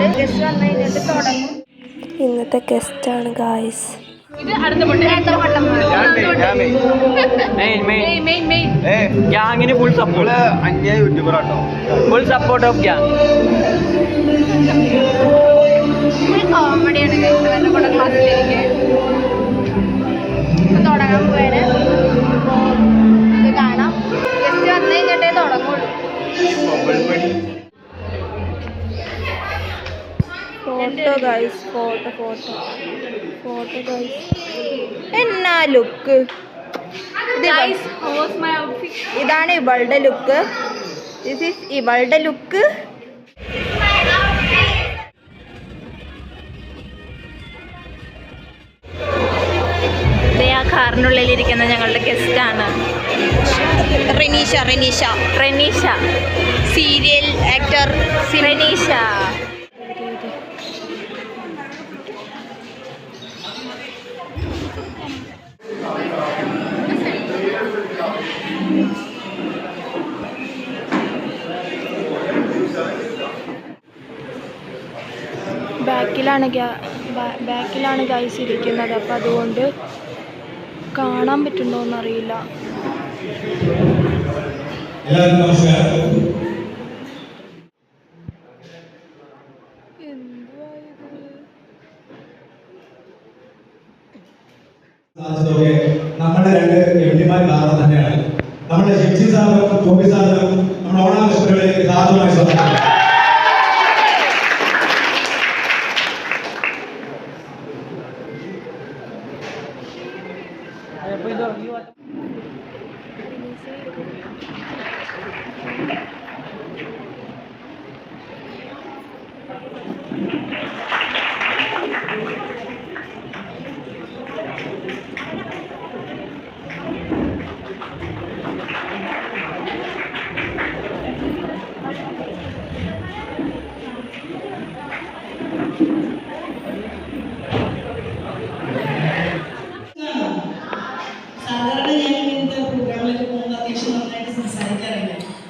ഉണ്ട്. ഗസ്റ്റ് വന്നു കഴിഞ്ഞിട്ട് തുടങ്ങും. ഇന്നത്തെ ഗസ്റ്റാണ് ഗായ്സ്. ഗ്യാങ്ങിന് full support. Full support of gang. കോമഡിയാണ് ഗൈസ്. കൂടെ ക്ലാസ്സിലിരിക്കെ തുടങ്ങാൻ പോയാല് ഇത് കാണാം. ഗസ്റ്റ് വന്നു കഴിഞ്ഞിട്ടേ തുടങ്ങുള്ളൂ. Photo guys, photo guys. എന്നാ ലുക്ക്! ഇതാണ് ഇവളുടെ ലുക്ക്. ദിസ് ഈസ് ഇവളുടെ ലുക്ക്. കാറിനുള്ളിലിരിക്കുന്ന ഞങ്ങളുടെ ഗസ്റ്റാണ് റെനീഷ, സീരിയൽ ആക്ടർ റെനീഷ. ബാക്കിലാണ് ഗൈസ് ഇരിക്കുന്നത്. അപ്പം അതുകൊണ്ട് കാണാൻ പറ്റുന്നുണ്ടോയെന്നറിയില്ല. നമ്മുടെ രണ്ട് എംഡിമാർ കാരണം തന്നെയാണ്. നമ്മുടെ ജിപ്സി സാറും ടോബി സാറും നമ്മുടെ ഓണാഘോഷങ്ങളിലേക്ക് സാധുമായി സ്വന്തം.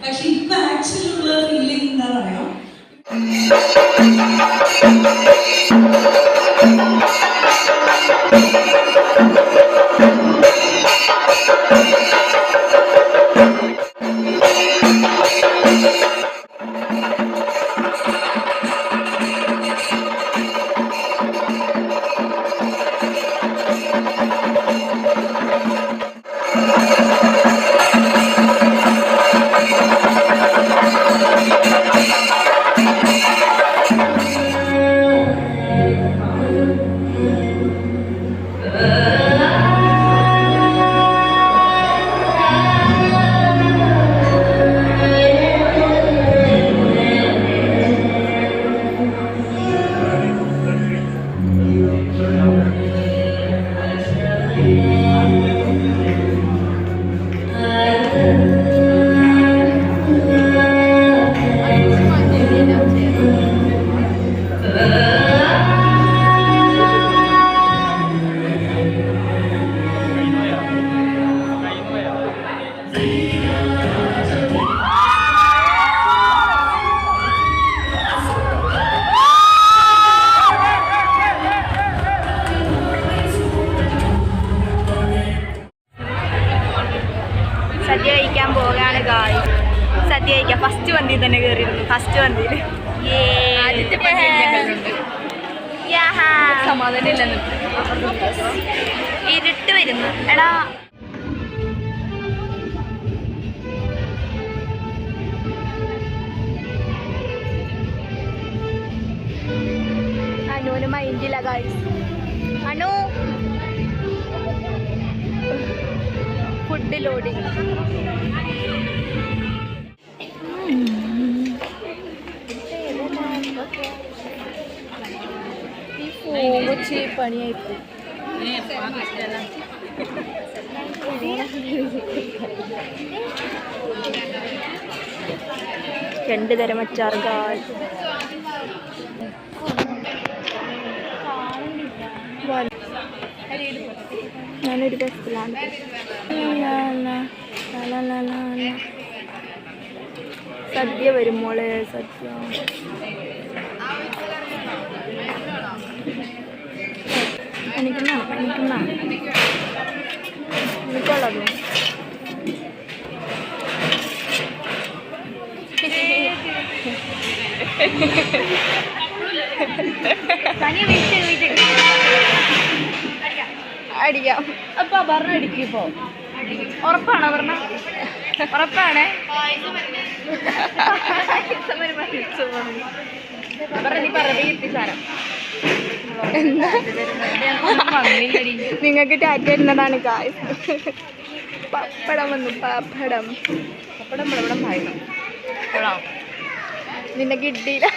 പക്ഷെ ഇപ്പൊ ആക്ച്വലി ഉള്ള ഫീലിംഗ് എന്താ പറയാ, സദ്യ കഴിക്കാൻ പോകാണ് ഗായ്സ്. സദ്യ കഴിക്കാം. ഫസ്റ്റ് വണ്ടിയിൽ തന്നെ കയറിയിരുന്നു. ഫസ്റ്റ് വണ്ടിയിൽ സമാധാനം ഇരുട്ട് വരുന്നു. എടാ അനുവിന് മൈൻഡില്ല ഗായ്സ്. Anu food loading. ഈ ഫോൺ വെച്ച് പണിയായിപ്പോയി. രണ്ട് തരം അച്ചാർ ഗായ്സ്. ഞാനൊരു ബസ്സിലാണ്. സദ്യ വരുമ്പോളെ സദ്യ എനിക്കൊള്ളാം അടിക്കാം. അപ്പൊ പറഞ്ഞ അടിക്കും. ഇപ്പോ ഉറപ്പാണോ പറഞ്ഞ? ഉറപ്പാണേ. നിങ്ങൾക്ക് ടാറ്റ വരുന്നതാണ് കായ്. പപ്പടം വന്നു. പപ്പടം ഇവിടെ ഭയണം നിന്നെ കിട്ടിയില്ല.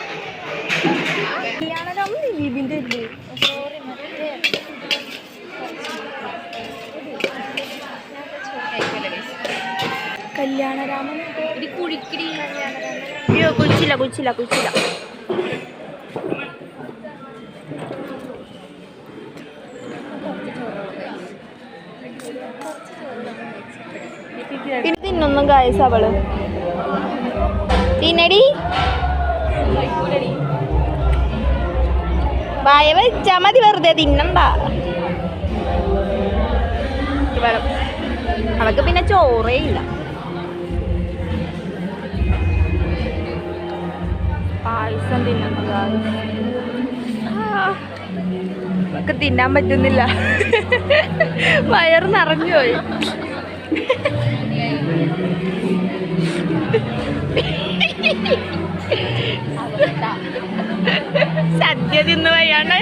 ഇതിന്റെ കല്യാണരാമൻ കുഴിക്കിടി. അയ്യോ കുഴിച്ചില്ല. തിന്നൊന്നും കായസ് അവള് തിന്നടി. വായ വെച്ചാ മതി, വെറുതെ തിന്നണ്ട. അവൾക്ക് പിന്നെ ചോറേ ഇല്ല. പായസം തിന്നുന്നു. അവൾക്ക് തിന്നാൻ പറ്റുന്നില്ല. വയറ് നിറഞ്ഞുപോയി. സദ്യ തിന്നു വയ്യാണ്ട്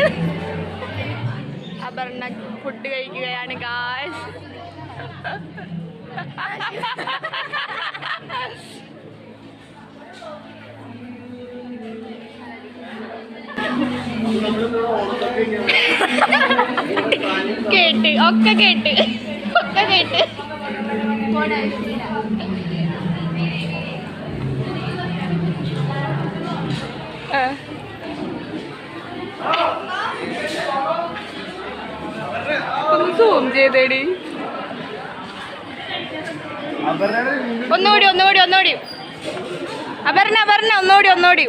അപർണ ഫുഡ് കഴിക്കുകയാണ് ഗായ്സ്. ഒക്കെ കേട്ട് ഒന്ന് സൂം ചെയ്തേടി. ഒന്നുകൂടി അപർണ ഒന്നുകൂടി.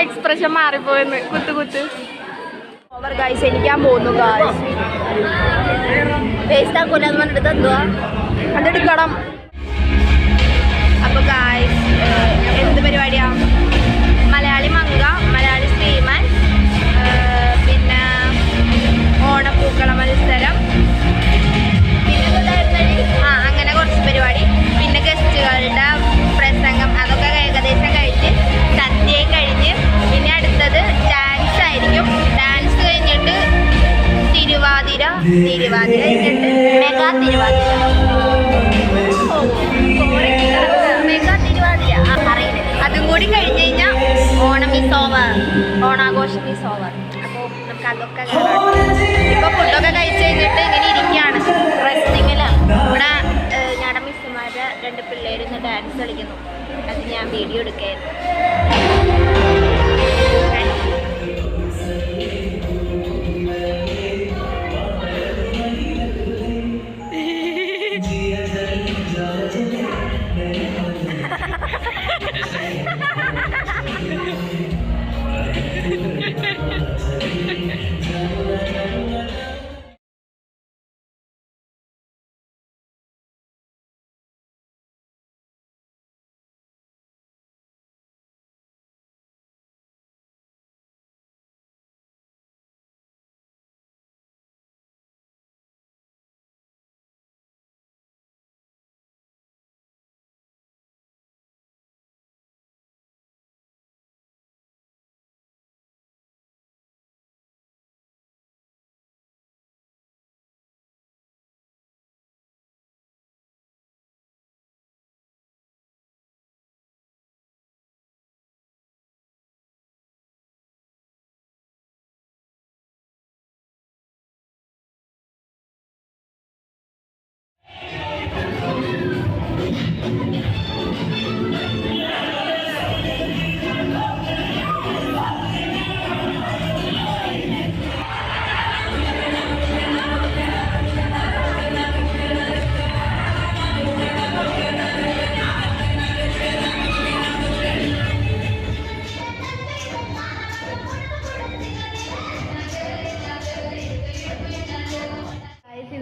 എക്സ്പ്രഷൻ മാറിപ്പോയെന്ന്. കുത്ത് ഓവർ ഗൈസ്. എനിക്കാൻ പോകുന്നു ഗൈസ്. വേസ്റ്റ് ആക്കൂലെന്ന് പറഞ്ഞിട്ട് എന്തുവാ അതെടുക്കണം. അപ്പൊ ഗൈസ് എന്ത് പരിപാടിയാ? മലയാളി മങ്ക, മലയാളി ശ്രീമാൻ, പിന്നെ ഓണപ്പൂക്കള മത്സരം, പിന്നെ അങ്ങനെ കുറച്ച് പരിപാടി, പിന്നെ ഗസ്റ്റുകളുടെ പ്രസംഗം, അതൊക്കെ ഏകദേശം കഴിഞ്ഞ് സദ്യയും കഴിഞ്ഞ് പിന്നെ അടുത്തത് ഡാൻസ് ആയിരിക്കും. ഡാൻസ് കഴിഞ്ഞിട്ട് തിരുവാതിര കഴിഞ്ഞിട്ട് മെഗാ തിരുവാതിര അറിയില്ല. അതും കൂടി കഴിഞ്ഞ് കഴിഞ്ഞാൽ ഓണം ഈസ് ഓവർ, ഓണാഘോഷം ഈസ് ഓവർ. അപ്പോൾ നമുക്ക് അതൊക്കെ ഇപ്പോൾ ഫുഡൊക്കെ കഴിച്ച് കഴിഞ്ഞിട്ട് ഇങ്ങനെ ഇരിക്കുകയാണ് റെസ്റ്റിങ്ങിലാണ്. ഇവിടെ ഞങ്ങളുടെ മിസ്സുമാരുടെ 2 പിള്ളേരിന്ന് ഡാൻസ് കളിക്കുന്നു. അത് ഞാൻ വീഡിയോ എടുക്കായിരുന്നു.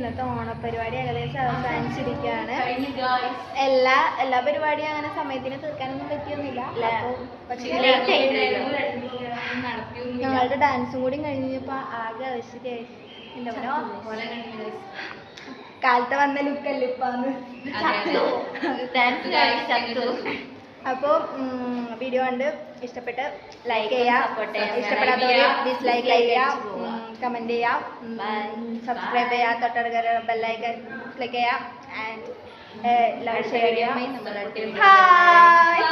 ഇന്നത്തെ ഓണപ്പരിപാടി ഏകദേശം അവസാനിച്ചിരിക്കുകയാണ്. എല്ലാ പരിപാടിയും അങ്ങനെ സമയത്തിന് തീർക്കാനൊന്നും പറ്റിയൊന്നുമില്ല. പക്ഷേ ഞങ്ങളുടെ ഡാൻസും കൂടി കഴിഞ്ഞപ്പോൾ ആകെ അവശതയായി. കാലത്ത് വന്ന ലുക്കല്ലിപ്പാന്ന്. അപ്പോൾ വീഡിയോ കണ്ട് ഇഷ്ടപ്പെട്ട് ലൈക്ക് ചെയ്യാം, ഇഷ്ടപ്പെടാത്തവർ ഡിസ്ലൈക്ക് ചെയ്യാം, കമൻറ്റ് ചെയ്യാം, സബ്സ്ക്രൈബ് ചെയ്യാം, തൊട്ടടുത്ത ബെല്ലൈക്കൺ ക്ലിക്ക് ചെയ്യാം ആൻഡ് ലൈക്ക് ഷെയർ ചെയ്യാം. ഹായ്.